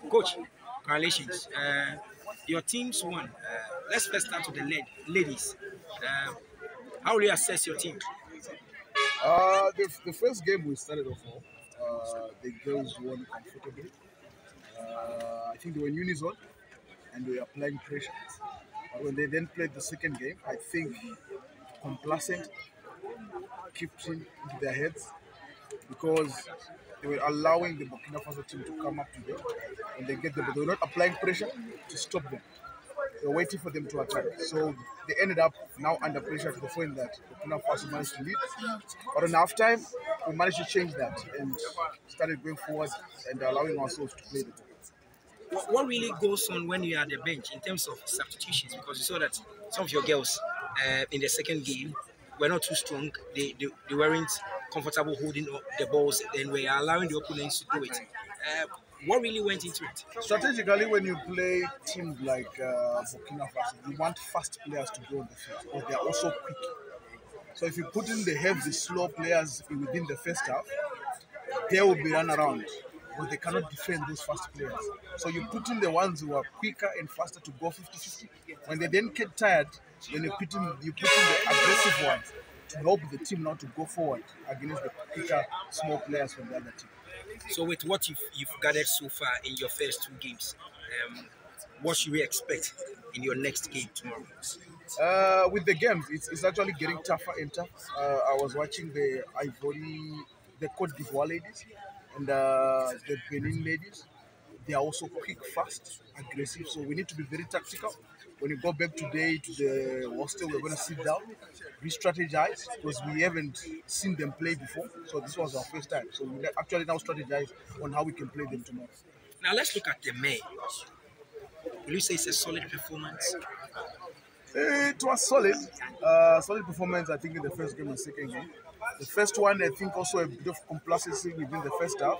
Coach, congratulations. Your team's won. Let's first start with the ladies. How will you assess your team? The first game we started off, the girls won comfortably. I think they were in unison and they were applying pressure. But when they then played the second game, I think complacent kept into their heads because they were allowing the Burkina Faso team to come up to them and they get them, but they were not applying pressure to stop them. They were waiting for them to attack. So they ended up now under pressure to the point that Burkina Faso managed to lead. But on half time, we managed to change that and started going forward and allowing ourselves to play the game. What really goes on when you are at the bench in terms of substitutions? Because you saw that some of your girls in the second game were not too strong. They weren't comfortable holding up the balls and were allowing the opponents to do it. What really went into it? Strategically, when you play teams like Burkina Faso, you want fast players to go on the field because they are also quick. So if you put in the heavy, slow players within the first half, they will be run around, but they cannot defend those fast players. So you put in the ones who are quicker and faster to go 50-50. When they then get tired, then you put in the aggressive ones to help the team now to go forward against the quicker, small players from the other team. So with what you've gathered so far in your first two games, what should we expect in your next game tomorrow? With the games, it's actually getting tougher and tougher. I was watching the Côte d'Ivoire ladies and the Benin ladies. They are also quick, fast, aggressive. So we need to be very tactical. When you go back today to the hostel, we're going to sit down, re-strategize because we haven't seen them play before. So this was our first time. So we actually now strategize on how we can play them tomorrow. Now let's look at the men. Will you say it's a solid performance? It was solid. Solid performance, I think, in the first game and second game. The first one, I think, also a bit of complacency within the first half.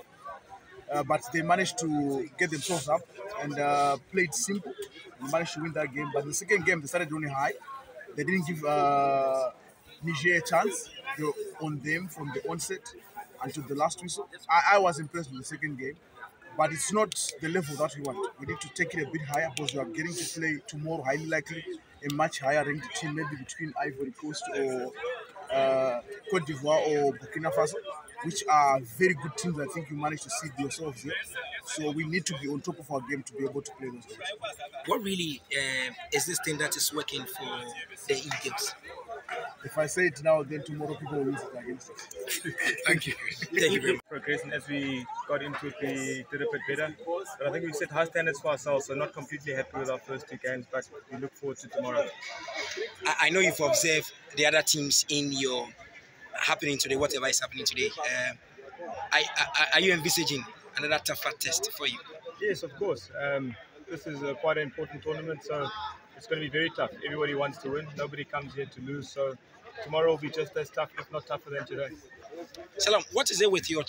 But they managed to get themselves up and played simple. They managed to win that game. But the second game, they started running high. They didn't give Niger a chance. They were on them from the onset until the last whistle. I was impressed with the second game. But it's not the level that we want. We need to take it a bit higher because we are getting to play tomorrow, highly likely, a much higher ranked team, maybe between Ivory Coast or Côte d'Ivoire or Burkina Faso, which are very good teams. I think you managed to see yourselves here. So we need to be on top of our game to be able to play those games. What really is this thing that is working for the E-Games? If I say it now, then tomorrow people will use it against us. Thank you. Thank you very much. Progressing as we got into it, we did a bit better. But I think we set high standards for ourselves, so not completely happy with our first two games, but we look forward to tomorrow. I know you've observed the other teams in your happening today, whatever is happening today. Are you envisaging another tougher test for you? Yes, of course. This is quite an important tournament, so it's going to be very tough. Everybody wants to win. Nobody comes here to lose. So tomorrow will be just as tough, if not tougher than today. Selorm, what is it with your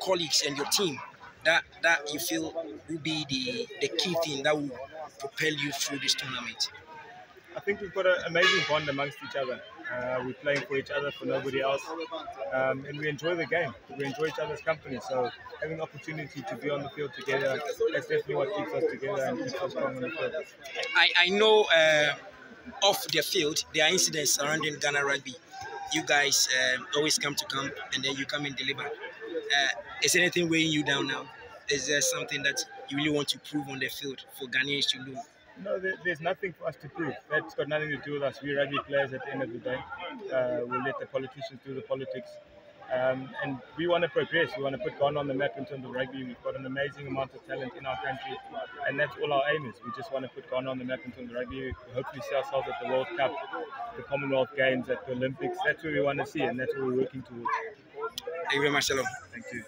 colleagues and your team that you feel will be the key thing that will propel you through this tournament? I think we've got an amazing bond amongst each other. We're playing for each other, for nobody else. And we enjoy the game. We enjoy each other's company. So having the opportunity to be on the field together, that's definitely what keeps us together and keeps us strong on the field. I know off the field, there are incidents surrounding Ghana Rugby. You guys always come to camp and then you come and deliver. Is anything weighing you down now? Is there something that you really want to prove on the field for Ghanaians to do? No, there's nothing for us to prove. That's got nothing to do with us. We're rugby players at the end of the day. We'll let the politicians do the politics. And we want to progress. We want to put Ghana on the map in terms of rugby. We've got an amazing amount of talent in our country. And that's all our aim is. We just want to put Ghana on the map in terms of rugby. We hopefully see ourselves at the World Cup, the Commonwealth Games, at the Olympics. That's where we want to see, and that's what we're working towards. Thank you very much, Selorm. Thank you.